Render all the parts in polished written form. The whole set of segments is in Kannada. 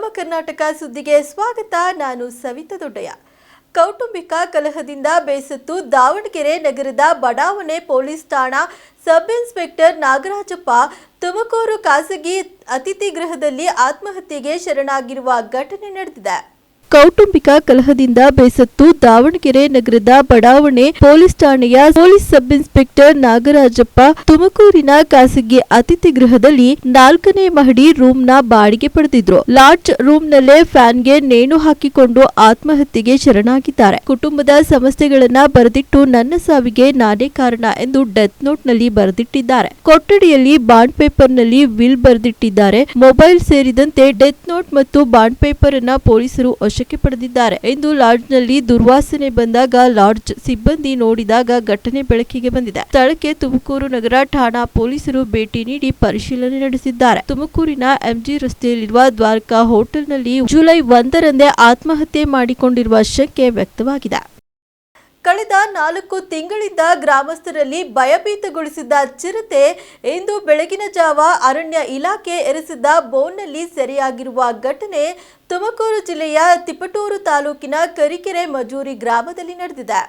ನಮ್ಮ ಕರ್ನಾಟಕ ಸುದ್ದಿಗೆ ಸ್ವಾಗತ. ನಾನು ಸವಿತಾ ದೊಡ್ಡಯ್ಯ. ಕೌಟುಂಬಿಕ ಕಲಹದಿಂದ ಬೇಸತ್ತು ದಾವಣಗೆರೆ ನಗರದ ಬಡಾವಣೆ ಪೊಲೀಸ್ ಠಾಣಾ ಸಬ್ ಇನ್ಸ್ಪೆಕ್ಟರ್ ನಾಗರಾಜಪ್ಪ ತುಮಕೂರು ಖಾಸಗಿ ಅತಿಥಿ ಗೃಹದಲ್ಲಿ ಆತ್ಮಹತ್ಯೆಗೆ ಶರಣಾಗಿರುವ ಘಟನೆ ನಡೆದಿದೆ. ಕೌಟುಂಬಿಕ ಕಲಹದಿಂದ ಬೇಸತ್ತು ದಾವಣಗೆರೆ ನಗರದ ಬಡಾವಣೆ ಪೊಲೀಸ್ ಠಾಣೆಯ ಪೊಲೀಸ್ ಸಬ್ ಇನ್ಸ್ಪೆಕ್ಟರ್ ನಾಗರಾಜಪ್ಪ ತುಮಕೂರಿನ ಖಾಸಗಿ ಅತಿಥಿ ಗೃಹದಲ್ಲಿ 4ನೇ ಮಹಡಿ ರೂಮ್ನ ಬಾಡಿಗೆ ಪಡೆದಿದ್ರು. ಲಾಡ್ಜ್ ರೂಮ್ನಲ್ಲೇ ಫ್ಯಾನ್ಗೆ ನೇಣು ಹಾಕಿಕೊಂಡು ಆತ್ಮಹತ್ಯೆಗೆ ಶರಣಾಗಿದ್ದಾರೆ. ಕುಟುಂಬದ ಸಮಸ್ಯೆಗಳನ್ನ ಬರೆದಿಟ್ಟು ನನ್ನ ಸಾವಿಗೆ ನಾನೇ ಕಾರಣ ಎಂದು ಡೆತ್ ನೋಟ್ನಲ್ಲಿ ಬರೆದಿಟ್ಟಿದ್ದಾರೆ. ಕೊಠಡಿಯಲ್ಲಿ ಬಾಂಡ್ ಪೇಪರ್ನಲ್ಲಿ ವಿಲ್ ಬರೆದಿಟ್ಟಿದ್ದಾರೆ. ಮೊಬೈಲ್ ಸೇರಿದಂತೆ ಡೆತ್ ನೋಟ್ ಮತ್ತು ಬಾಂಡ್ ಪೇಪರ್ ಅನ್ನ ಪೊಲೀಸರು ವಶಕ್ಕೆ ಪಡೆದಿದ್ದಾರೆ ಎಂದು ಲಾಡ್ಜ್ನಲ್ಲಿ ದುರ್ವಾಸನೆ ಬಂದಾಗ ಲಾಡ್ಜ್ ಸಿಬ್ಬಂದಿ ನೋಡಿದಾಗ ಘಟನೆ ಬೆಳಕಿಗೆ ಬಂದಿದೆ. ಸ್ಥಳಕ್ಕೆ ತುಮಕೂರು ನಗರ ಠಾಣಾ ಪೊಲೀಸರು ಭೇಟಿ ನೀಡಿ ಪರಿಶೀಲನೆ ನಡೆಸಿದ್ದಾರೆ. ತುಮಕೂರಿನ ಎಂಜಿ ರಸ್ತೆಯಲ್ಲಿರುವ ದ್ವಾರಕಾ ಹೋಟೆಲ್ನಲ್ಲಿ ಜುಲೈ 1ರಂದೇ ಆತ್ಮಹತ್ಯೆ ಮಾಡಿಕೊಂಡಿರುವ ಶಂಕೆ ವ್ಯಕ್ತವಾಗಿದೆ. ಕಳೆದ 4 ತಿಂಗಳಿಂದ ಗ್ರಾಮಸ್ಥರಲ್ಲಿ ಭಯಭೀತಗೊಳಿಸಿದ್ದ ಚಿರತೆ ಇಂದು ಬೆಳಗಿನ ಜಾವ ಅರಣ್ಯ ಇಲಾಖೆ ಎರೆಸಿದ್ದ ಬೋನ್ನಲ್ಲಿ ಸೆರೆಯಾಗಿರುವ ಘಟನೆ ತುಮಕೂರು ಜಿಲ್ಲೆಯ ತಿಪಟೂರು ತಾಲೂಕಿನ ಕರಿಕೆರೆ ಮಜೂರಿ ಗ್ರಾಮದಲ್ಲಿ ನಡೆದಿದೆ.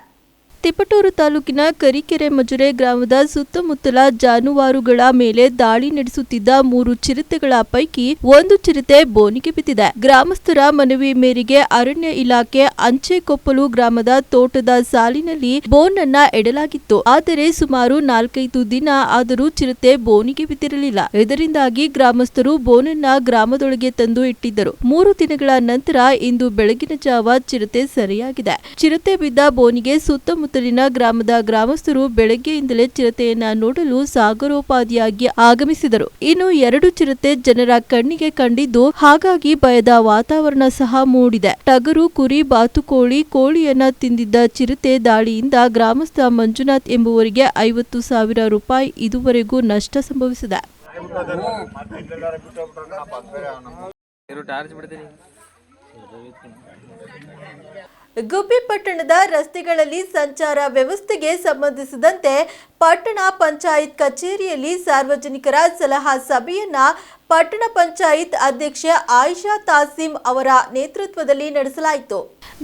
ತಿಪಟೂರು ತಾಲೂಕಿನ ಕರಿಕೆರೆ ಮಜುರೆ ಗ್ರಾಮದ ಸುತ್ತಮುತ್ತಲ ಜಾನುವಾರುಗಳ ಮೇಲೆ ದಾಳಿ ನಡೆಸುತ್ತಿದ್ದ 3 ಚಿರತೆಗಳ ಪೈಕಿ 1 ಚಿರತೆ ಬೋನಿಗೆ ಬಿದ್ದಿದೆ. ಗ್ರಾಮಸ್ಥರ ಮನವಿ ಮೇರೆಗೆ ಅರಣ್ಯ ಇಲಾಖೆ ಅಂಚೆಕೊಪ್ಪಲು ಗ್ರಾಮದ ತೋಟದ ಸಾಲಿನಲ್ಲಿ ಬೋನ್ ಅನ್ನ ಇಡಲಾಗಿತ್ತು. ಆದರೆ ಸುಮಾರು 4-5 ದಿನ ಆದರೂ ಚಿರತೆ ಬೋನಿಗೆ ಬಿದ್ದಿರಲಿಲ್ಲ. ಇದರಿಂದಾಗಿ ಗ್ರಾಮಸ್ಥರು ಬೋನನ್ನ ಗ್ರಾಮದೊಳಗೆ ತಂದು ಇಟ್ಟಿದ್ದರು. 3 ದಿನಗಳ ನಂತರ ಇಂದು ಬೆಳಗಿನ ಜಾವ ಚಿರತೆ ಸೆರೆಯಾಗಿದೆ. ಚಿರತೆ ಬಿದ್ದ ಬೋನಿಗೆ ಸುತ್ತಮುತ್ತ ಗ್ರಾಮದ ಗ್ರಾಮಸ್ಥರು ಬೆಳಗ್ಗೆಯಿಂದಲೇ ಚಿರತೆಯನ್ನ ನೋಡಲು ಸಾಗರೋಪಾದಿಯಾಗಿ ಆಗಮಿಸಿದರು. ಇನ್ನು 2 ಚಿರತೆ ಜನರ ಕಣ್ಣಿಗೆ ಕಂಡಿದ್ದು ಹಾಗಾಗಿ ಭಯದ ವಾತಾವರಣ ಸಹ ಮೂಡಿದೆ. ಟಗರು, ಕುರಿ, ಬಾತುಕೋಳಿ, ಕೋಳಿಯನ್ನ ತಿಂದಿದ್ದ ಚಿರತೆ ದಾಳಿಯಿಂದ ಗ್ರಾಮಸ್ಥ ಮಂಜುನಾಥ್ ಎಂಬುವರಿಗೆ 50,000 ರೂಪಾಯಿ ಇದುವರೆಗೂ ನಷ್ಟ ಸಂಭವಿಸಿದೆ. ಗುಬ್ಬಿ ಪಟ್ಟಣದ ರಸ್ತೆಗಳಲ್ಲಿ ಸಂಚಾರ ವ್ಯವಸ್ಥೆಗೆ ಸಂಬಂಧಿಸಿದಂತೆ ಪಟ್ಟಣ ಪಂಚಾಯತ್ ಕಚೇರಿಯಲ್ಲಿ ಸಾರ್ವಜನಿಕರ ಸಲಹಾ ಸಭೆಯನ್ನ ಪಟ್ಟಣ ಪಂಚಾಯತ್ ಅಧ್ಯಕ್ಷೆ ಆಯಿಷಾ ತಾಸೀಂ ಅವರ ನೇತೃತ್ವದಲ್ಲಿ ನಡೆಸಲಾಯಿತು.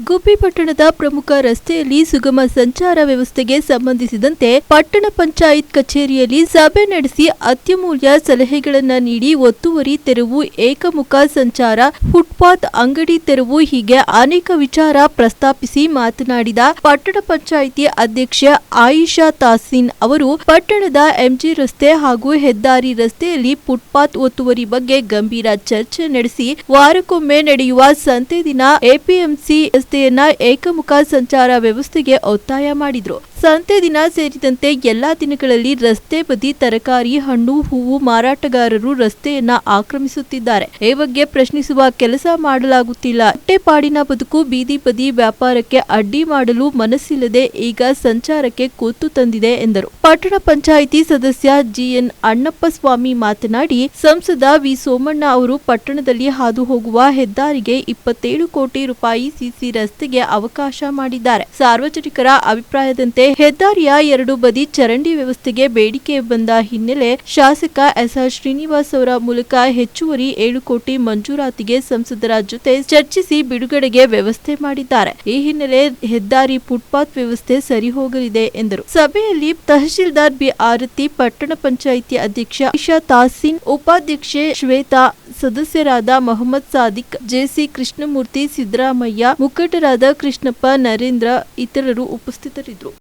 ಗುಬ್ಬಿ ಪಟ್ಟಣದ ಪ್ರಮುಖ ರಸ್ತೆಯಲ್ಲಿ ಸುಗಮ ಸಂಚಾರ ವ್ಯವಸ್ಥೆಗೆ ಸಂಬಂಧಿಸಿದಂತೆ ಪಟ್ಟಣ ಪಂಚಾಯತ್ ಕಚೇರಿಯಲ್ಲಿ ಸಭೆ ನಡೆಸಿ ಅತ್ಯಮೂಲ್ಯ ಸಲಹೆಗಳನ್ನು ನೀಡಿ ಒತ್ತುವರಿ ತೆರವು, ಏಕಮುಖ ಸಂಚಾರ, ಫುಟ್ಪಾತ್, ಅಂಗಡಿ ತೆರವು ಹೀಗೆ ಅನೇಕ ವಿಚಾರ ಪ್ರಸ್ತಾಪಿಸಿ ಮಾತನಾಡಿದ ಪಟ್ಟಣ ಪಂಚಾಯಿತಿ ಅಧ್ಯಕ್ಷೆ ಆಯಿಷಾ ತಾಸೀನ್ ಅವರು ಪಟ್ಟಣದ ಎಂಜಿ ರಸ್ತೆ ಹಾಗೂ ಹೆದ್ದಾರಿ ರಸ್ತೆಯಲ್ಲಿ ಫುಟ್ಪಾತ್ ಒತ್ತುವರಿ ಬಗ್ಗೆ ಗಂಭೀರ ಚರ್ಚೆ ನಡೆಸಿ ವಾರಕ್ಕೊಮ್ಮೆ ನಡೆಯುವ ಸಂತೆ ದಿನ ಎಪಿಎಂಸಿ ರಸ್ತೆಯನ್ನ ಏಕಮುಖ ಸಂಚಾರ ವ್ಯವಸ್ಥೆಗೆ ಒತ್ತಾಯ ಮಾಡಿದ್ರು. ಸಂತೆ ದಿನ ಸೇರಿದಂತೆ ಎಲ್ಲಾ ದಿನಗಳಲ್ಲಿ ರಸ್ತೆ ಬದಿ ತರಕಾರಿ, ಹಣ್ಣು, ಹೂವು ಮಾರಾಟಗಾರರು ರಸ್ತೆಯನ್ನ ಆಕ್ರಮಿಸುತ್ತಿದ್ದಾರೆ. ಈ ಬಗ್ಗೆ ಪ್ರಶ್ನಿಸುವ ಕೆಲಸ ಮಾಡಲಾಗುತ್ತಿಲ್ಲ. ಹೊಟ್ಟೆಪಾಡಿನ ಬದುಕು ಬೀದಿ ಬದಿ ವ್ಯಾಪಾರಕ್ಕೆ ಅಡ್ಡಿ ಮಾಡಲು ಮನಸ್ಸಿಲ್ಲದೆ ಈಗ ಸಂಚಾರಕ್ಕೆ ಕೂತು ತಂದಿದೆ ಎಂದರು. ಪಟ್ಟಣ ಪಂಚಾಯಿತಿ ಸದಸ್ಯ ಜಿಎನ್ ಅಣ್ಣಪ್ಪ ಸ್ವಾಮಿ ಮಾತನಾಡಿ, ಸಂಸದ ವಿ ಸೋಮಣ್ಣ ಅವರು ಪಟ್ಟಣದಲ್ಲಿ ಹಾದು ಹೋಗುವ ಹೆದ್ದಾರಿಗೆ 27 ಕೋಟಿ ರೂಪಾಯಿ ಸಿಸಿ ರಸ್ತೆಗೆ ಅವಕಾಶ ಮಾಡಿದ್ದಾರೆ. ಸಾರ್ವಜನಿಕರ ಅಭಿಪ್ರಾಯದಂತೆ ಹೆದ್ದಾರಿಯ 2 ಬದಿ ಚರಂಡಿ ವ್ಯವಸ್ಥೆಗೆ ಬೇಡಿಕೆ ಬಂದ ಹಿನ್ನೆಲೆ ಶಾಸಕ ಎಸ್ಆರ್ ಶ್ರೀನಿವಾಸ್ ಅವರ ಮೂಲಕ ಹೆಚ್ಚುವರಿ 7 ಕೋಟಿ ಮಂಜೂರಾತಿಗೆ ಸಂಸದರ ಜೊತೆ ಚರ್ಚಿಸಿ ಬಿಡುಗಡೆಗೆ ವ್ಯವಸ್ಥೆ ಮಾಡಿದ್ದಾರೆ. ಈ ಹಿನ್ನೆಲೆ ಹೆದ್ದಾರಿ ಫುಟ್ಪಾತ್ ವ್ಯವಸ್ಥೆ ಸರಿ ಹೋಗಲಿದೆ ಎಂದರು. ಸಭೆಯಲ್ಲಿ ತಹಶೀಲ್ದಾರ್ ಬಿ ಆರತಿ, ಪಟ್ಟಣ ಪಂಚಾಯಿತಿ ಅಧ್ಯಕ್ಷ ಆಯಿಷಾ ತಾಸೀನ್, ಉಪಾಧ್ಯಕ್ಷೆ ಶ್ವೇತಾ, ಸದಸ್ಯರಾದ ಮೊಹಮ್ಮದ್ ಸಾದಿಕ್, ಜೆಸಿ ಕೃಷ್ಣಮೂರ್ತಿ, ಸಿದ್ದರಾಮಯ್ಯ, ಮುಖಂಡರಾದ ಕೃಷ್ಣಪ್ಪ, ನರೇಂದ್ರ ಇತರರು ಉಪಸ್ಥಿತರಿದ್ದರು.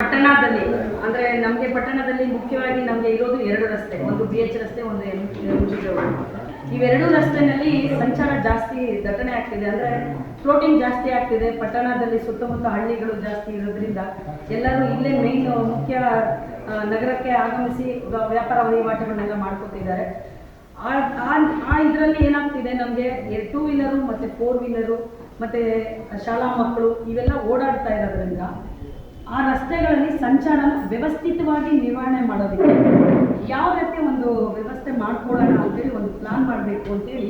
ಪಟ್ಟಣದಲ್ಲಿ ಅಂದ್ರೆ ನಮಗೆ ಪಟ್ಟಣದಲ್ಲಿ ಮುಖ್ಯವಾಗಿ ನಮಗೆ ಇರೋದು 2 ರಸ್ತೆ, ಒಂದು BH ರಸ್ತೆ, ಒಂದು MG ರೋಡ್. ಇವೆರಡೂ ರಸ್ತೆಯಲ್ಲಿ ಸಂಚಾರ ಜಾಸ್ತಿ ದಟ್ಟಣೆ ಆಗ್ತಿದೆ, ಅಂದ್ರೆ ಫ್ಲೋಟಿಂಗ್ ಜಾಸ್ತಿ ಆಗ್ತಿದೆ. ಪಟ್ಟಣದಲ್ಲಿ ಸುತ್ತಮುತ್ತ ಹಳ್ಳಿಗಳು ಜಾಸ್ತಿ ಇರೋದ್ರಿಂದ ಎಲ್ಲರೂ ಇಲ್ಲೇ ಮೇನ್ ಮುಖ್ಯ ನಗರಕ್ಕೆ ಆಗಮಿಸಿ ವ್ಯಾಪಾರ ವಹಿವಾಟುಗಳನ್ನೆಲ್ಲ ಮಾಡ್ಕೊತಿದ್ದಾರೆ. ಆ ಇದರಲ್ಲಿ ಏನಾಗ್ತಿದೆ, ನಮಗೆ 2 ವೀಲರು ಮತ್ತು 4 ವೀಲರು ಮತ್ತು ಶಾಲಾ ಮಕ್ಕಳು ಇವೆಲ್ಲ ಓಡಾಡ್ತಾ ಇರೋದ್ರಿಂದ ಆ ರಸ್ತೆಗಳಲ್ಲಿ ಸಂಚಾರ ವ್ಯವಸ್ಥಿತವಾಗಿ ನಿರ್ವಹಣೆ ಮಾಡೋದಕ್ಕೆ ಯಾವ ರೀತಿ ಒಂದು ವ್ಯವಸ್ಥೆ ಮಾಡ್ಕೊಳ್ಳೋಣ ಅಂತೇಳಿ ಒಂದು ಪ್ಲಾನ್ ಮಾಡಬೇಕು ಅಂತೇಳಿ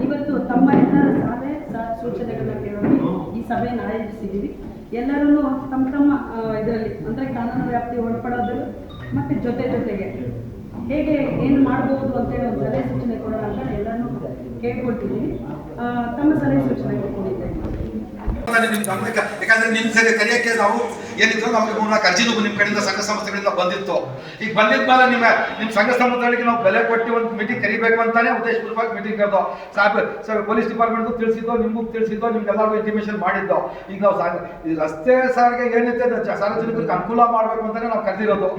ಇವತ್ತು ತಮ್ಮ ಎಲ್ಲರ ಸಲಹೆ ಸೂಚನೆಗಳನ್ನ ಕೇಳೋಣ ಈ ಸಭೆಯನ್ನು ಆಯೋಜಿಸಿದ್ದೀವಿ. ಎಲ್ಲರೂ ತಮ್ಮ ಇದರಲ್ಲಿ ಅಂದರೆ ಕಾನೂನು ವ್ಯಾಪ್ತಿ ಒಳಪಡೋದು ಮತ್ತು ಜೊತೆಗೆ ಹೇಗೆ ಏನು ಮಾಡ್ಬೋದು ಅಂತೇಳಿ ಒಂದು ಸಲಹೆ ಸೂಚನೆ ಕೊಡೋಣ ಅಂತ ಎಲ್ಲರೂ ಕೇಳ್ಕೊಳ್ತಿದ್ದೀನಿ. ತಮ್ಮ ಸಲಹೆ ಸೂಚನೆ ಕೊಟ್ಟಿದ್ದೇನೆ. ನಿಮ್ ಗಮನಕ್ಕೆ, ಯಾಕಂದ್ರೆ ನಿಮ್ ಸರಿ ಕರೆಯಕ್ಕೆ ನಾವು ಏನಿದ್ರು ನಮಗೆ ಅರ್ಜಿನೂ ನಿಮ್ಮ ಕಡೆಯಿಂದ ಸಂಘ ಸಂಸ್ಥೆಗಳಿಂದ ಬಂದಿತ್ತು. ಈಗ ಬಂದಿದ್ದ ಮೇಲೆ ನಿಮ್ಮ ಸಂಘ ಸಂಸ್ಥೆಗಳಿಗೆ ನಾವು ಬೆಲೆ ಕೊಟ್ಟು ಒಂದು ಮೀಟಿಂಗ್ ಕರಿಬೇಕು ಅಂತಾನೆ ಉದ್ದೇಶಪೂರ್ವಕವಾಗಿ ಮೀಟಿಂಗ್ ಕರೆದು ಸಾಹೇಬ್ ಪೊಲೀಸ್ ಡಿಪಾರ್ಟ್ಮೆಂಟ್ಗೂ ತಿಳಿಸಿದ್ದು, ನಿಮಗೂ ತಿಳಿಸಿದ್ದು, ನಿಮ್ಗೆಲ್ಲರಿಗೂ ಇಂಟಿಮೇಷನ್ ಮಾಡಿದ್ದು. ಈಗ ನಾವು ಈ ರಸ್ತೆ ಸಾರಿಗೆ ಏನೈತೆ ಸಾರ್ವಜನಿಕರಿಗೆ ಅನುಕೂಲ ಮಾಡಬೇಕು ಅಂತಾನೆ ನಾವು ಕರೆದಿರೋದು.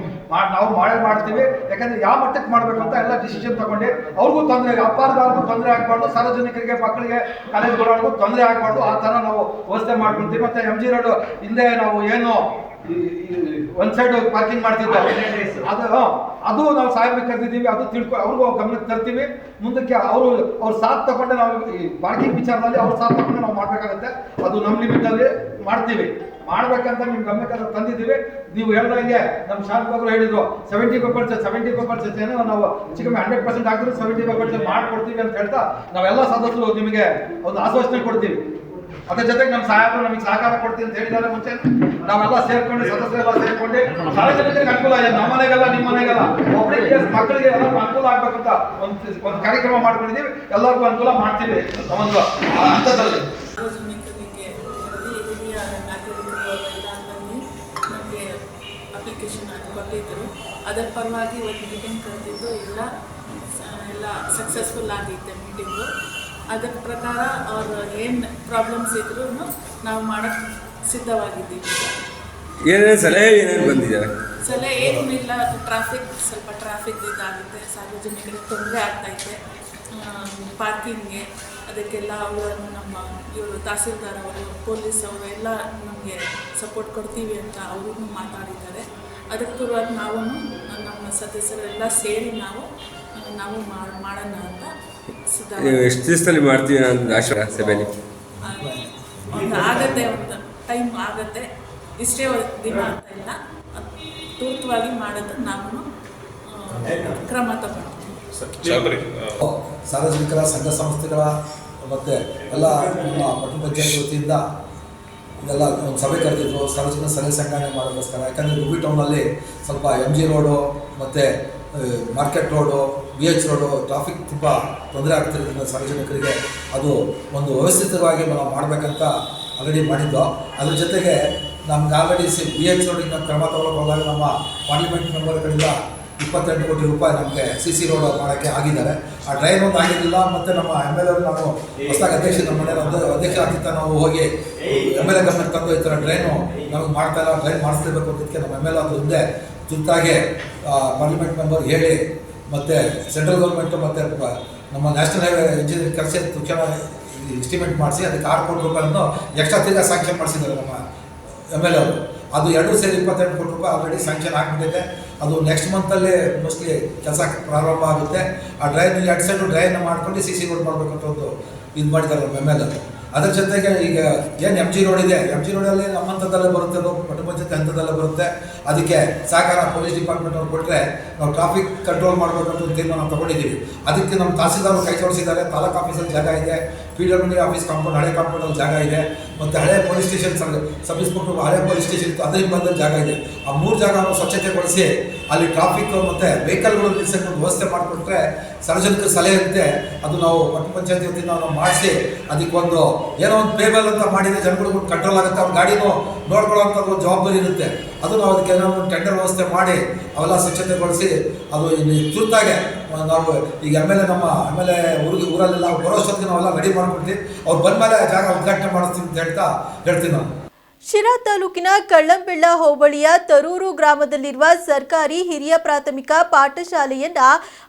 ನಾವು ಮಾಡ್ತೀವಿ. ಯಾಕಂದ್ರೆ ಯಾವ ಮಟ್ಟಕ್ಕೆ ಮಾಡಬೇಕು ಅಂತ ಎಲ್ಲ ಡಿಸಿಷನ್ ತಗೊಂಡು ಅವ್ರಿಗೂ ತೊಂದರೆ, ಅಪಾರದವ್ರಿಗೂ ತೊಂದರೆ ಆಗಬಾರ್ದು, ಸಾರ್ವಜನಿಕರಿಗೆ ಮಕ್ಕಳಿಗೆ ಕಾಲೇಜ್ಗಳಿಗೂ ತೊಂದರೆ ಆಗಬಾರ್ದು, ಆ ಥರ ನಾವು ವ್ಯವಸ್ಥೆ ಮಾಡ್ಕೊಳ್ತೀವಿ. ಮತ್ತೆ MG ರೋಡ್ ಹಿಂದೆ ನಾವು ಏನು ಒಂದ್ ಸೈಡ್ ಪಾರ್ಕಿಂಗ್ ಮಾಡ್ತಿದ್ವಿ, ಅದು ನಾವು ಸಾಹೇಬ್ರಿಗೆ ಕರೆದಿದ್ದೀವಿ. ಅದು ಅವ್ರಿಗೂ ಗಮನಕ್ಕೆ ತರ್ತೀವಿ. ಮುಂದಕ್ಕೆ ಅವ್ರ ಸಾಥ್ ತಗೊಂಡೆ ನಾವು ಈ ಪಾರ್ಕಿಂಗ್ ವಿಚಾರದಲ್ಲಿ ಅವ್ರ ಸಾಥ್ ತಗೊಂಡು ನಾವು ಮಾಡ್ಬೇಕಾಗತ್ತೆ. ಅದು ನಮ್ಮ ಲಿಮಿಟ್ ಅಲ್ಲಿ ಮಾಡ್ತೀವಿ. ಮಾಡ್ಬೇಕಂತ ನಿಮ್ ಗಮನಕ್ಕೆ ತಂದಿದ್ದೀವಿ. ನೀವು ಹೇಳ್ದಂಗೆ ನಮ್ಮ ಶಾಸಕರು ಹೇಳಿದ್ರು 75% ಏನೋ ನಾವು ಹೆಚ್ಚು ಕಮ್ಮಿ 100% ಆಗಿದ್ರು 75% ಮಾಡ್ಕೊಡ್ತೀವಿ ಅಂತ ಹೇಳ್ತಾ ನಾವೆಲ್ಲ ಸದಸ್ಯರು ನಿಮಗೆ ಒಂದು ಆಶ್ವಾಸನೆ ಕೊಡ್ತೀವಿ. ಅದ್ರ ಜೊತೆಗೆ ನಮ್ಮ ಸಾಹೇಬರು ನಮಗೆ ಸಹಕಾರ ಕೊಡ್ತೀವಿ ಅಂತ ಹೇಳಿದ್ದಾರೆ. ಮುಂಚೆ ನಾವೆಲ್ಲ ಸೇರ್ಕೊಂಡು ಸದಸ್ಯರೆಲ್ಲ ಸೇರ್ಕೊಂಡು ಸಾರ್ವಜನಿಕರಿಗೆ ಅನುಕೂಲ ಆಗಿದೆ. ನಮ್ಮ ಮನೆಗೆಲ್ಲ ನಿಮ್ಮ ಮನೆಗೆಲ್ಲ ಒಬ್ಬರಿಗೆ ಮಕ್ಕಳಿಗೆ ಎಲ್ಲರಿಗೂ ಅನುಕೂಲ ಆಗ್ಬೇಕಂತ ಒಂದು ಕಾರ್ಯಕ್ರಮ ಮಾಡ್ಕೊಂಡಿದ್ದೀವಿ. ಎಲ್ಲರಿಗೂ ಅನುಕೂಲ ಮಾಡ್ತೀವಿ ಒಂದು ಹಂತದಲ್ಲಿ. ನಮಗೆ ಅಪ್ಲಿಕೇಶನ್ ಕೊಟ್ಟಿದ್ದರು. ಅದರ ಪರವಾಗಿ ಒಂದು ಮೀಟಿಂಗ್ ಕರೆದಿದ್ದು ಎಲ್ಲ ಸಕ್ಸಸ್ಫುಲ್ ಆಗಿತ್ತು ಮೀಟಿಂಗು. ಅದರ ಪ್ರಕಾರ ಅವ್ರು ಏನು ಪ್ರಾಬ್ಲಮ್ಸ್ ಇದ್ರೂ ನಾವು ಮಾಡೋಕ್ಕೆ ಸಿದ್ಧವಾಗಿದ್ದೀವಿ. ಏನೇನು ಸಲಹೆ ಬಂದಿದ್ದಾರೆ? ಸಲಹೆ ಏನಿಲ್ಲ, ಸ್ವಲ್ಪ ಟ್ರಾಫಿಕ್ ಇದಾಗುತ್ತೆ, ಸಾರ್ವಜನಿಕರಿಗೆ ತೊಂದರೆ ಆಗ್ತಾಯಿದೆ, ಪಾರ್ಕಿಂಗ್ಗೆ ಅದಕ್ಕೆಲ್ಲ ಅವರನ್ನು ಇವರು ತಹಸೀಲ್ದಾರ್ ಅವರು, ಪೊಲೀಸ್ ಅವರು ಎಲ್ಲ ನಮಗೆ ಸಪೋರ್ಟ್ ಕೊಡ್ತೀವಿ ಅಂತ ಅವರು ಮಾತಾಡಿದ್ದಾರೆ. ಅದಕ್ಕೆ ಪೂರ್ವವಾಗಿ ನಾವು ನಮ್ಮ ಸದಸ್ಯರೆಲ್ಲ ಸೇರಿ ನಾವು ಮಾಡೋಣ ಅಂತ ಸಿದ್ಧ. ಎಷ್ಟು ದಿವಸದಲ್ಲಿ ಮಾಡ್ತೀವಿ ಅಂತ ಆಶಾ ಸಭೆಯಲ್ಲಿ? ಒಂದು ಟೈಮ್ ಆಗುತ್ತೆ, ಇಷ್ಟೇ ದಿನ ಅಂತ ಇಲ್ಲ, ತೂರ್ತವಾಗಿ ಮಾಡೋದು ನಾವು ಕ್ರಮ ತಗೊಳ್ತೀವಿ. ಸಾರ್ವಜನಿಕರ ಸಂಘ ಸಂಸ್ಥೆಗಳ ಮತ್ತು ಎಲ್ಲ ನಮ್ಮ ಪಟ್ಟಣ ಪಂಚಾಯತ್ ವತಿಯಿಂದ ಇದೆಲ್ಲ ಒಂದು ಸಭೆ ಕರೆದಿದ್ರು ಸಾರ್ವಜನಿಕ ಸಲಹೆ ಸಂಗ್ರಹಣೆ ಮಾಡೋದಕ್ಕೋಸ್ಕರ. ಯಾಕಂದರೆ ಗುಬ್ಬಿ ಟೌನಲ್ಲಿ ಸ್ವಲ್ಪ MG ರೋಡು ಮತ್ತು market road, BH road traffic ತುಂಬ ತೊಂದರೆ ಆಗ್ತಿರೋದ್ರಿಂದ ಸಾರ್ವಜನಿಕರಿಗೆ ಅದು ಒಂದು ವ್ಯವಸ್ಥಿತವಾಗಿ ನಾವು ಮಾಡಬೇಕಂತ ಆಲ್ರೆಡಿ ಮಾಡಿದ್ದು. ಅದ್ರ ಜೊತೆಗೆ ನಮ್ಗೆ ಆಲ್ರೆಡಿ BH ರೋಡಿಗೆ ಕ್ರಮ ತಗೊಳ್ಳೋಕೆ ಹೋದಾಗ ನಮ್ಮ ಪಾರ್ಲಿಮೆಂಟ್ ಮೆಂಬರ್ ಕಡೆಯಿಂದ 28 ಕೋಟಿ ರೂಪಾಯಿ ನಮಗೆ CC ರೋಡ್ ಮಾಡೋಕ್ಕೆ ಆಗಿದ್ದಾರೆ. ಆ ಡ್ರೈನ್ ಒಂದು ಆಗಿರಲಿಲ್ಲ. ಮತ್ತು ನಮ್ಮ MLA ನಾವು ಹೊಸದಾಗಿ ನಮ್ಮ ಮನೆಯಲ್ಲಿ ಅಧ್ಯಕ್ಷ ಆಗ್ತಿತ್ತ ನಾವು ಹೋಗಿ MLA ಗಮನಕ್ಕೆ ತಂದು ಈ ಥರ ಡ್ರೈನು ನಮಗೆ ಮಾಡ್ತಾಯಿಲ್ಲ, ಡ್ರೈನ್ ಮಾಡಿಸ್ಲೇಬೇಕು ಅಂತದಕ್ಕೆ ನಮ್ಮ MLA ಅದ್ರ ಮುಂದೆ ತುರ್ತಾಗಿ ಪಾರ್ಲಿಮೆಂಟ್ ಮೆಂಬರ್ ಹೇಳಿ ಮತ್ತು ಸೆಂಟ್ರಲ್ ಗೌರ್ಮೆಂಟು ಮತ್ತು ನಮ್ಮ ನ್ಯಾಷನಲ್ ಹೈವೇ ಇಂಜಿನಿಯರಿಂಗ್ ಕರೆಸಿ ತಕ್ಷಣ ಎಸ್ಟಿಮೇಟ್ ಮಾಡಿಸಿ ಅದಕ್ಕೆ 6 ಕೋಟಿ ರೂಪಾಯಿಯನ್ನು ಎಕ್ಸ್ಟ್ರಾ ತಿರ್ಗಾ ಸ್ಯಾಂಕ್ಷನ್ ಮಾಡಿಸಿದ್ದಾರೆ ನಮ್ಮ MLA ಅವರು. ಅದು 2 ಸೇರಿ 28 ಕೋಟಿ ರೂಪಾಯಿ ಆಲ್ರೆಡಿ ಸ್ಯಾಂಕ್ಷನ್ ಆಗಿಬಿಟ್ಟಿದೆ. ಅದು ನೆಕ್ಸ್ಟ್ ಮಂತಲ್ಲೇ ಮೋಸ್ಟ್ಲಿ ಕೆಲಸ ಪ್ರಾರಂಭ ಆಗುತ್ತೆ. ಆ ಡ್ರೈನ್ 2 ಸೈಡು ಡ್ರೈನ್ ಮಾಡ್ಕೊಂಡು CC ರೋಡ್ ಮಾಡಬೇಕಂತ ಒಂದು ಇದು ಮಾಡಿದ್ದಾರೆ ನಮ್ಮ MLA. ಅದರ ಜೊತೆಗೆ ಈಗ ಏನು MG ರೋಡ್ ಇದೆ, MG ರೋಡಲ್ಲಿ ನಮ್ಮ ಹಂತದಲ್ಲೇ ಬರುತ್ತೆ, ಅದು ಪಟ್ಟಣ ಪಂಚಾಯತ್ ಹಂತದಲ್ಲೇ ಬರುತ್ತೆ. ಅದಕ್ಕೆ ಸಹಕಾರ ಪೊಲೀಸ್ ಡಿಪಾರ್ಟ್ಮೆಂಟ್ ಅವ್ರು ಕೊಟ್ಟರೆ ನಾವು ಟ್ರಾಫಿಕ್ ಕಂಟ್ರೋಲ್ ಮಾಡಬೇಕಂತ ಒಂದು ತೀರ್ಮಾನ ತೊಗೊಂಡಿದ್ದೀವಿ. ಅದಕ್ಕೆ ನಮ್ಮ ತಹಸೀಲ್ದಾರ್ ಕೈ ಜೋಡಿಸಿದ್ದಾರೆ. ತಾಲೂಕು ಆಫೀಸಲ್ಲಿ ಜಾಗ ಇದೆ, PWD ಆಫೀಸ್ ಕಾಂಪೌಂಡ್, ಹಳೆ ಕಾಂಪೌಂಡಲ್ಲಿ ಜಾಗ ಇದೆ, ಮತ್ತು ಹಳೆ ಪೊಲೀಸ್ ಸ್ಟೇಷನ್ ಸಬ್ ಇನ್ಸ್ಪೆಕ್ಟರ್ ಹಳೆ ಪೊಲೀಸ್ ಸ್ಟೇಷನ್ ಇತ್ತು, ಅದರ ಹಿಂಬಂದಲ್ಲಿ ಜಾಗ ಇದೆ. ಆ 3 ಜಾಗವನ್ನು ಸ್ವಚ್ಛತೆಗೊಳಿಸಿ ಅಲ್ಲಿ ಟ್ರಾಫಿಕ್ ಮತ್ತು ವೆಹಿಕಲ್ಗಳು ನಿಲ್ಲಿಸೋಕ್ಕೆ ಒಂದು ವ್ಯವಸ್ಥೆ ಮಾಡಿಕೊಟ್ರೆ ಸಾರ್ವಜನಿಕರ ಸಲಹೆ ಇರುತ್ತೆ. ಅದು ನಾವು ಪಟ್ಟಣ ಪಂಚಾಯತ್ ವತಿಯಿಂದ ನಾವು ಮಾಡಿಸಿ ಅದಕ್ಕೆ ಒಂದು ಏನೋ ಒಂದು ಪೇಬಲ್ ಅಂತ ಮಾಡಿದರೆ ಜನಗಳಿಗೆ ಕಂಟ್ರೋಲ್ ಆಗುತ್ತೆ. ಅವ್ರ ಗಾಡಿನೂ ನೋಡ್ಕೊಳ್ಳೋಂಥದ್ದು ಒಂದು ಜವಾಬ್ದಾರಿ ಇರುತ್ತೆ. ಅದು ನಾವು ಅದಕ್ಕೆ ಏನೋ ಒಂದು ಟೆಂಡರ್ ವ್ಯವಸ್ಥೆ ಮಾಡಿ ಅವೆಲ್ಲ ಸ್ವಚ್ಛತೆಗೊಳಿಸಿ ಅದು ತುರ್ತಾಗೆ ನಾವು ಈಗ ನಮ್ಮ MLA ಊರಲ್ಲಿ ನಾವು ಬರೋಷ್ಟೊತ್ತಿಗೆ ನಾವೆಲ್ಲ ರೆಡಿ ಮಾಡ್ಕೊಡ್ತೀವಿ. ಅವ್ರು ಬಂದ ಮೇಲೆ ಜಾಗ ಉದ್ಘಾಟನೆ ಮಾಡಿಸ್ತೀವಿ ಅಂತ ಹೇಳ್ತೀನಿ ನಾನು. ಶಿರಾ ತಾಲೂಕಿನ ಕಳ್ಳಂಬೆಳ್ಳ ಹೋಬಳಿಯ ತರೂರು ಗ್ರಾಮದಲ್ಲಿರುವ ಸರ್ಕಾರಿ ಹಿರಿಯ ಪ್ರಾಥಮಿಕ ಪಾಠಶಾಲೆಯನ್ನ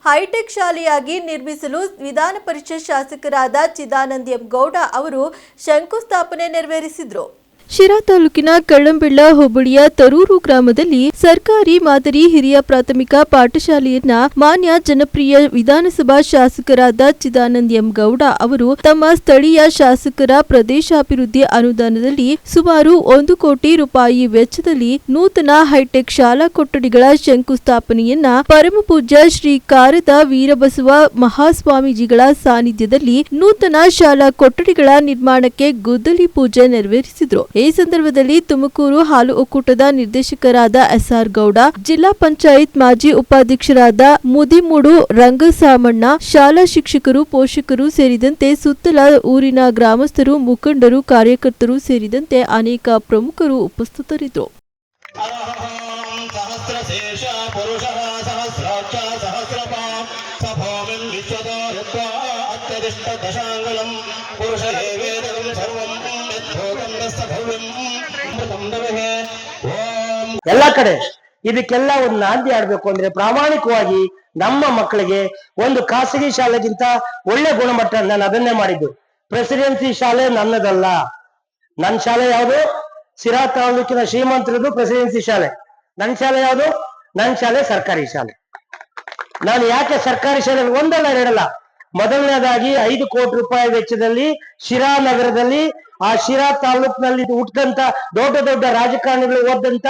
ಹೈಟೆಕ್ ಶಾಲೆಯಾಗಿ ನಿರ್ಮಿಸಲು ವಿಧಾನ ಪರಿಷತ್ ಶಾಸಕರಾದ ಚಿದಾನಂದ ಎಂ ಗೌಡ ಅವರು ಶಂಕುಸ್ಥಾಪನೆ ನೆರವೇರಿಸಿದರು. ಶಿರಾ ತಾಲೂಕಿನ ಕಳ್ಳಂಬೆಳ್ಳ ಹೋಬಳಿಯ ತರೂರು ಗ್ರಾಮದಲ್ಲಿ ಸರ್ಕಾರಿ ಮಾದರಿ ಹಿರಿಯ ಪ್ರಾಥಮಿಕ ಪಾಠಶಾಲೆಯನ್ನ ಮಾನ್ಯ ಜನಪ್ರಿಯ ವಿಧಾನಸಭಾ ಶಾಸಕರಾದ ಚಿದಾನಂದ ಎಂ ಗೌಡ ಅವರು ತಮ್ಮ ಸ್ಥಳೀಯ ಶಾಸಕರ ಪ್ರದೇಶಾಭಿವೃದ್ಧಿ ಅನುದಾನದಲ್ಲಿ ಸುಮಾರು 1 ಕೋಟಿ ರೂಪಾಯಿ ವೆಚ್ಚದಲ್ಲಿ ನೂತನ ಹೈಟೆಕ್ ಶಾಲಾ ಕೊಠಡಿಗಳ ಶಂಕುಸ್ಥಾಪನೆಯನ್ನ ಪರಮಪೂಜ್ಯ ಶ್ರೀ ಕಾರದ ವೀರಬಸವ ಮಹಾಸ್ವಾಮೀಜಿಗಳ ಸಾನ್ನಿಧ್ಯದಲ್ಲಿ ನೂತನ ಶಾಲಾ ಕೊಠಡಿಗಳ ನಿರ್ಮಾಣಕ್ಕೆ ಗುದ್ದಲಿ ಪೂಜೆ ನೆರವೇರಿಸಿದರು. ಈ ಸಂದರ್ಭದಲ್ಲಿ ತುಮಕೂರು ಹಾಲು ಒಕ್ಕೂಟದ ನಿರ್ದೇಶಕರಾದ ಎಸ್ಆರ್ ಗೌಡ, ಜಿಲ್ಲಾ ಪಂಚಾಯತ್ ಮಾಜಿ ಉಪಾಧ್ಯಕ್ಷರಾದ ಮುದಿಮೂಡು ರಂಗಸಾಮಣ್ಣ, ಶಾಲಾ ಶಿಕ್ಷಕರು, ಪೋಷಕರು ಸೇರಿದಂತೆ ಸುತ್ತಲ ಊರಿನ ಗ್ರಾಮಸ್ಥರು, ಮುಖಂಡರು, ಕಾರ್ಯಕರ್ತರು ಸೇರಿದಂತೆ ಅನೇಕ ಪ್ರಮುಖರು ಉಪಸ್ಥಿತರಿದ್ದರು. सहस्रशेष पुरुषः सहस्राक्ष सहस्रपां सभोमिं विश्वतो अत्यदिष्ट दशाङ्गुलं पुरुष एवेदं सर्वं यद्भूतं तस्य भव्यं अमृतं दविहे ಓಂ. ಎಲ್ಲ ಕಡೆ ಇದಕ್ಕೆಲ್ಲ ಒಂದು ನಾಂದಿ ಆಡ್ಬೇಕು ಅಂದ್ರೆ ಪ್ರಾಮಾಣಿಕವಾಗಿ ನಮ್ಮ ಮಕ್ಕಳಿಗೆ ಒಂದು ಖಾಸಗಿ ಶಾಲೆಗಿಂತ ಒಳ್ಳೆ ಗುಣಮಟ್ಟ. ನಾನು ಅದನ್ನೇ ಮಾಡಿದ್ದು. ಪ್ರೆಸಿಡೆನ್ಸಿ ಶಾಲೆ ನನ್ನದಲ್ಲ. ನನ್ನ ಶಾಲೆ ಯಾವುದು? ಸಿರಾ ತಾಲೂಕಿನ ಶ್ರೀಮಂತರದು ಪ್ರೆಸಿಡೆನ್ಸಿ ಶಾಲೆ. ನನ್ನ ಶಾಲೆ ಯಾವುದು? ನನ್ನ ಶಾಲೆ ಸರ್ಕಾರಿ ಶಾಲೆ. ನಾನು ಯಾಕೆ ಸರ್ಕಾರಿ ಶಾಲೆ ಒಂದಲ್ಲ ಎರಡಲ್ಲ, ಮೊದಲನೇದಾಗಿ 5 ಕೋಟಿ ರೂಪಾಯಿ ವೆಚ್ಚದಲ್ಲಿ ಶಿರಾ ನಗರದಲ್ಲಿ, ಆ ಶಿರಾ ತಾಲೂಕಿನಲ್ಲಿ ಹುಟ್ಟಿದಂತ ದೊಡ್ಡ ದೊಡ್ಡ ರಾಜಕಾರಣಿಗಳು ಓದಂತ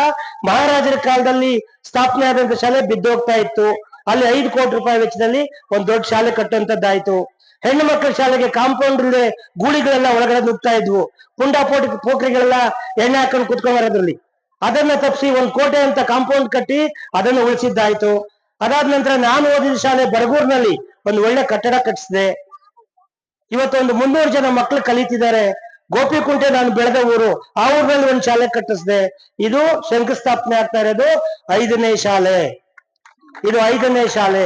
ಮಹಾರಾಜರ ಕಾಲದಲ್ಲಿ ಸ್ಥಾಪನೆ ಆದಂತ ಶಾಲೆ ಬಿದ್ದೋಗ್ತಾ ಇತ್ತು. ಅಲ್ಲಿ 5 ಕೋಟಿ ರೂಪಾಯಿ ವೆಚ್ಚದಲ್ಲಿ ಒಂದು ದೊಡ್ಡ ಶಾಲೆ ಕಟ್ಟುವಂತದ್ದಾಯ್ತು. ಹೆಣ್ಣು ಮಕ್ಕಳ ಶಾಲೆಗೆ ಕಾಂಪೌಂಡ್ ಇಲ್ಲದೆ ಗೂಳಿಗಳೆಲ್ಲ ಒಳಗಡೆ ನುಗ್ತಾ ಇದ್ವು. ಪುಂಡ ಪೋಖ್ರಿಗಳೆಲ್ಲ ಎಣ್ಣೆ ಹಾಕೊಂಡು ಕುತ್ಕೊಂಡ್ಬರೋದ್ರಲ್ಲಿ. ಅದನ್ನ ತಪ್ಪಿಸಿ ಒಂದು ಕೋಟೆ ಅಂತ ಕಾಂಪೌಂಡ್ ಕಟ್ಟಿ ಅದನ್ನು ಉಳಿಸಿದ್ದಾಯ್ತು. ಅದಾದ ನಂತರ ನಾನು ಓದಿದ ಶಾಲೆ ಬರಗೂರಿನಲ್ಲಿ ಒಂದು ಒಳ್ಳೆ ಕಟ್ಟಡ ಕಟ್ಟಿಸಿದೆ. ಇವತ್ತೊಂದು 300 ಜನ ಮಕ್ಕಳು ಕಲಿತಿದ್ದಾರೆ. ಗೋಪಿಕುಂಟೆ ನಾನು ಬೆಳೆದ ಊರು, ಆ ಊರಿನಲ್ಲಿ ಒಂದು ಶಾಲೆ ಕಟ್ಟಿಸಿದೆ. ಇದು ಶಂಕುಸ್ಥಾಪನೆ ಆಗ್ತಾ ಇರೋದು 5ನೇ ಶಾಲೆ. ಇದು 5ನೇ ಶಾಲೆ.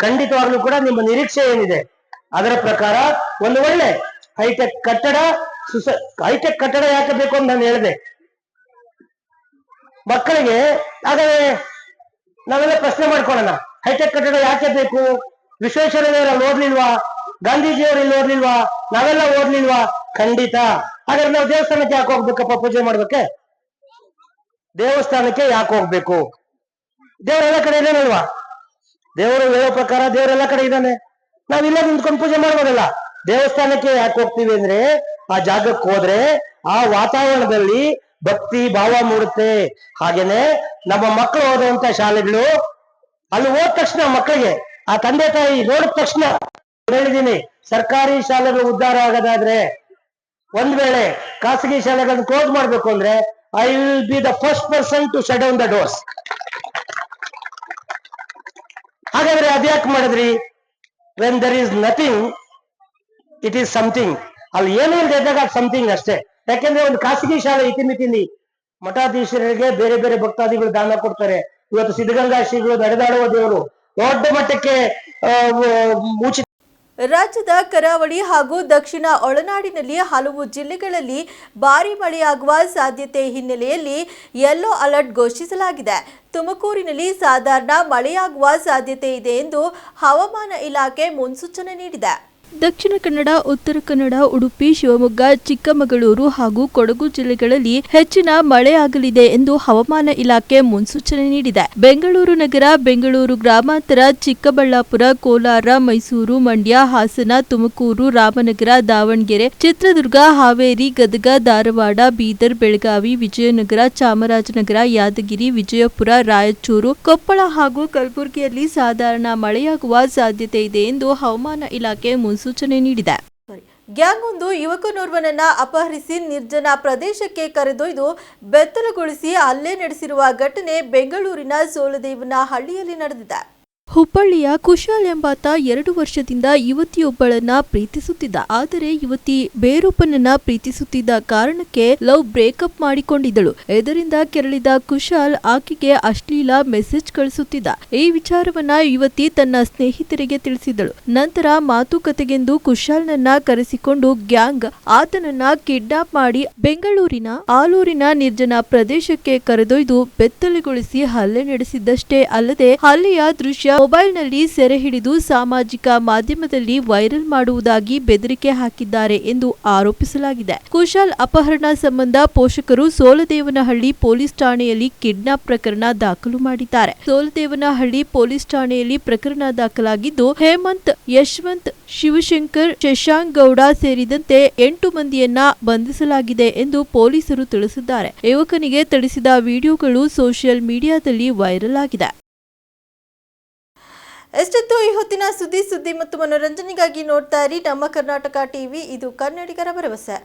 ಖಂಡಿತವಾಗ್ಲೂ ಕೂಡ ನಿಮ್ಮ ನಿರೀಕ್ಷೆ ಏನಿದೆ ಅದರ ಪ್ರಕಾರ ಒಂದು ಒಳ್ಳೆ ಹೈಟೆಕ್ ಕಟ್ಟಡ. ಹೈಟೆಕ್ ಕಟ್ಟಡ ಯಾಕೆ ಬೇಕು ಅಂತ ನಾನು ಹೇಳಿದೆ ಮಕ್ಕಳಿಗೆ. ಹಾಗಾದ್ರೆ ನಾವೆಲ್ಲ ಪ್ರಶ್ನೆ ಮಾಡ್ಕೊಳ್ಳೋಣ, ಹೈಟೆಕ್ ಕಟ್ಟಡ ಯಾಕೆ ಬೇಕು? ವಿಶ್ವೇಶ್ವರಯ್ಯನವರು ಓದ್ಲಿಲ್ವಾ? ಗಾಂಧೀಜಿಯವರು ಇಲ್ಲಿ ಓದ್ಲಿಲ್ವಾ? ನಾವೆಲ್ಲ ಓದ್ಲಿಲ್ವಾ? ಖಂಡಿತ. ಹಾಗಾದ್ರೆ ನಾವು ದೇವಸ್ಥಾನಕ್ಕೆ ಯಾಕೆ ಹೋಗ್ಬೇಕಪ್ಪ ಪೂಜೆ ಮಾಡ್ಬೇಕೆ? ದೇವಸ್ಥಾನಕ್ಕೆ ಯಾಕೆ ಹೋಗ್ಬೇಕು? ದೇವರೆಲ್ಲ ಕಡೆ ಇದ್ದಾನಲ್ವಾ? ದೇವರು ಹೇಳೋ ಪ್ರಕಾರ ದೇವರೆಲ್ಲ ಕಡೆ ಇದ್ದಾನೆ. ನಾವಿಲ್ಲ ನಿಂತ್ಕೊಂಡು ಪೂಜೆ ಮಾಡ್ಬೋದಲ್ಲ. ದೇವಸ್ಥಾನಕ್ಕೆ ಯಾಕೆ ಹೋಗ್ತೀವಿ ಅಂದ್ರೆ ಆ ಜಾಗಕ್ಕೆ ಹೋದ್ರೆ ಆ ವಾತಾವರಣದಲ್ಲಿ ಭಕ್ತಿ ಭಾವ ಮೂಡುತ್ತೆ. ಹಾಗೇನೆ ನಮ್ಮ ಮಕ್ಕಳು ಓದುವಂತ ಶಾಲೆಗಳು, ಅಲ್ಲಿ ಹೋದ ತಕ್ಷಣ ಮಕ್ಕಳಿಗೆ ಆ ತಂದೆ ತಾಯಿ ನೋಡಿದ ತಕ್ಷಣ ಹೇಳಿದೀನಿ, ಸರ್ಕಾರಿ ಶಾಲೆಗಳು ಉದ್ಧಾರ ಆಗೋದಾದ್ರೆ, ಒಂದ್ ವೇಳೆ ಖಾಸಗಿ ಶಾಲೆಗಳನ್ನು ಕ್ಲೋಸ್ ಮಾಡ್ಬೇಕು ಅಂದ್ರೆ I will be the first person to shut down the doors. ಹಾಗಾದ್ರೆ ಅದ್ಯಾಕೆ ಮಾಡಿದ್ರಿ? When there is nothing it is something. ಅಲ್ಲಿ ಏನೂ ಇಲ್ಲದಾಗ ಸಮಥಿಂಗ್ ಅಷ್ಟೇ. ಯಾಕೆಂದ್ರೆ ಒಂದು ಖಾಸಗಿ ಶಾಲೆ ಇತಿಮಿತಿಲಿ ಮಠಾಧೀಶರಿಗೆ ಬೇರೆ ಬೇರೆ ಭಕ್ತಾದಿಗಳು ದಾನ ಕೊಡ್ತಾರೆ. ಇವತ್ತು ಸಿದ್ಧಗಂಗಾ ಶ್ರೀಗಳು ನಡೆದಾಡುವ ದೇವರು ದೊಡ್ಡ ಮಟ್ಟಕ್ಕೆ ಉಚಿತ. ರಾಜ್ಯದ ಕರಾವಳಿ ಹಾಗೂ ದಕ್ಷಿಣ ಒಳನಾಡಿನಲ್ಲಿ ಹಲವು ಜಿಲ್ಲೆಗಳಲ್ಲಿ ಭಾರೀ ಮಳೆಯಾಗುವ ಸಾಧ್ಯತೆ ಹಿನ್ನೆಲೆಯಲ್ಲಿ ಯೆಲ್ಲೋ ಅಲರ್ಟ್ ಘೋಷಿಸಲಾಗಿದೆ. ತುಮಕೂರಿನಲ್ಲಿ ಸಾಧಾರಣ ಮಳೆಯಾಗುವ ಸಾಧ್ಯತೆ ಇದೆ ಎಂದು ಹವಾಮಾನ ಇಲಾಖೆ ಮುನ್ಸೂಚನೆ ನೀಡಿದೆ. ದಕ್ಷಿಣ ಕನ್ನಡ, ಉತ್ತರ ಕನ್ನಡ, ಉಡುಪಿ, ಶಿವಮೊಗ್ಗ, ಚಿಕ್ಕಮಗಳೂರು ಹಾಗೂ ಕೊಡಗು ಜಿಲ್ಲೆಗಳಲ್ಲಿ ಹೆಚ್ಚಿನ ಮಳೆಯಾಗಲಿದೆ ಎಂದು ಹವಾಮಾನ ಇಲಾಖೆ ಮುನ್ಸೂಚನೆ ನೀಡಿದೆ. ಬೆಂಗಳೂರು ನಗರ, ಬೆಂಗಳೂರು ಗ್ರಾಮಾಂತರ, ಚಿಕ್ಕಬಳ್ಳಾಪುರ, ಕೋಲಾರ, ಮೈಸೂರು, ಮಂಡ್ಯ, ಹಾಸನ, ತುಮಕೂರು, ರಾಮನಗರ, ದಾವಣಗೆರೆ, ಚಿತ್ರದುರ್ಗ, ಹಾವೇರಿ, ಗದಗ, ಧಾರವಾಡ, ಬೀದರ್, ಬೆಳಗಾವಿ, ವಿಜಯನಗರ, ಚಾಮರಾಜನಗರ, ಯಾದಗಿರಿ, ವಿಜಯಪುರ, ರಾಯಚೂರು, ಕೊಪ್ಪಳ ಹಾಗೂ ಕಲಬುರಗಿಯಲ್ಲಿ ಸಾಧಾರಣ ಮಳೆಯಾಗುವ ಸಾಧ್ಯತೆ ಇದೆ ಎಂದು ಹವಾಮಾನ ಇಲಾಖೆ ಮುನ್ಸೂಚನೆ ನೀಡಿದೆ. ಗ್ಯಾಂಗ್ ಒಂದು ಯುವಕನೋರ್ವನನ್ನ ಅಪಹರಿಸಿ ನಿರ್ಜನ ಪ್ರದೇಶಕ್ಕೆ ಕರೆದೊಯ್ದು ಬೆತ್ತಲುಗೊಳಿಸಿ ಹಲ್ಲೆ ನಡೆಸಿರುವ ಘಟನೆ ಬೆಂಗಳೂರಿನ ಸೋಲದೇವನಹಳ್ಳಿಯಲ್ಲಿ ನಡೆದಿದೆ. ಹುಬ್ಬಳ್ಳಿಯ ಕುಶಾಲ್ ಎಂಬಾತ 2 ವರ್ಷದಿಂದ ಯುವತಿಯೊಬ್ಬಳನ್ನ ಪ್ರೀತಿಸುತ್ತಿದ್ದ. ಆದರೆ ಯುವತಿ ಬೇರೊಬ್ಬನನ್ನ ಪ್ರೀತಿಸುತ್ತಿದ್ದ ಕಾರಣಕ್ಕೆ ಲವ್ ಬ್ರೇಕಪ್ ಮಾಡಿಕೊಂಡಿದ್ದಳು. ಇದರಿಂದ ಕೆರಳಿದ ಕುಶಾಲ್ ಆಕೆಗೆ ಅಶ್ಲೀಲ ಮೆಸೇಜ್ ಕಳಿಸುತ್ತಿದ್ದ. ಈ ವಿಚಾರವನ್ನ ಯುವತಿ ತನ್ನ ಸ್ನೇಹಿತರಿಗೆ ತಿಳಿಸಿದಳು. ನಂತರ ಮಾತುಕತೆಗೆಂದು ಕುಶಾಲ್ನನ್ನ ಕರೆಸಿಕೊಂಡು ಗ್ಯಾಂಗ್ ಆತನನ್ನ ಕಿಡ್ನಾಪ್ ಮಾಡಿ ಬೆಂಗಳೂರಿನ ಆಲೂರಿನ ನಿರ್ಜನ ಪ್ರದೇಶಕ್ಕೆ ಕರೆದೊಯ್ದು ಬೆತ್ತಲೆಗೊಳಿಸಿ ಹಲ್ಲೆ ನಡೆಸಿದ್ದಷ್ಟೇ ಅಲ್ಲದೆ ಹಲ್ಲೆಯ ದೃಶ್ಯ ಮೊಬೈಲ್ನಲ್ಲಿ ಸೆರೆ ಹಿಡಿದು ಸಾಮಾಜಿಕ ಮಾಧ್ಯಮದಲ್ಲಿ ವೈರಲ್ ಮಾಡುವುದಾಗಿ ಬೆದರಿಕೆ ಹಾಕಿದ್ದಾರೆ ಎಂದು ಆರೋಪಿಸಲಾಗಿದೆ. ಕುಶಾಲ್ ಅಪಹರಣ ಸಂಬಂಧ ಪೋಷಕರು ಸೋಲದೇವನಹಳ್ಳಿ ಪೊಲೀಸ್ ಠಾಣೆಯಲ್ಲಿ ಕಿಡ್ನಾಪ್ ಪ್ರಕರಣ ದಾಖಲು ಮಾಡಿದ್ದಾರೆ. ಸೋಲದೇವನಹಳ್ಳಿ ಪೊಲೀಸ್ ಠಾಣೆಯಲ್ಲಿ ಪ್ರಕರಣ ದಾಖಲಾಗಿದ್ದು ಹೇಮಂತ್, ಯಶವಂತ್, ಶಿವಶಂಕರ್, ಶಶಾಂಕ್ ಗೌಡ ಸೇರಿದಂತೆ 8 ಮಂದಿಯನ್ನ ಬಂಧಿಸಲಾಗಿದೆ ಎಂದು ಪೊಲೀಸರು ತಿಳಿಸಿದ್ದಾರೆ. ಯುವಕನಿಗೆ ತಿಳಿಸಿದ ವಿಡಿಯೋಗಳು ಸೋಷಿಯಲ್ ಮೀಡಿಯಾದಲ್ಲಿ ವೈರಲ್ ಆಗಿದೆ. ಎಷ್ಟೊತ್ತು ಈ ಹೊತ್ತಿನ ಸುದ್ದಿ ಮತ್ತು ಮನೋರಂಜನೆಗಾಗಿ ನೋಡ್ತಾ ಇರಿ ನಮ್ಮ ಕರ್ನಾಟಕ ಟಿವಿ. ಇದು ಕನ್ನಡಿಗರ ಭರವಸೆ.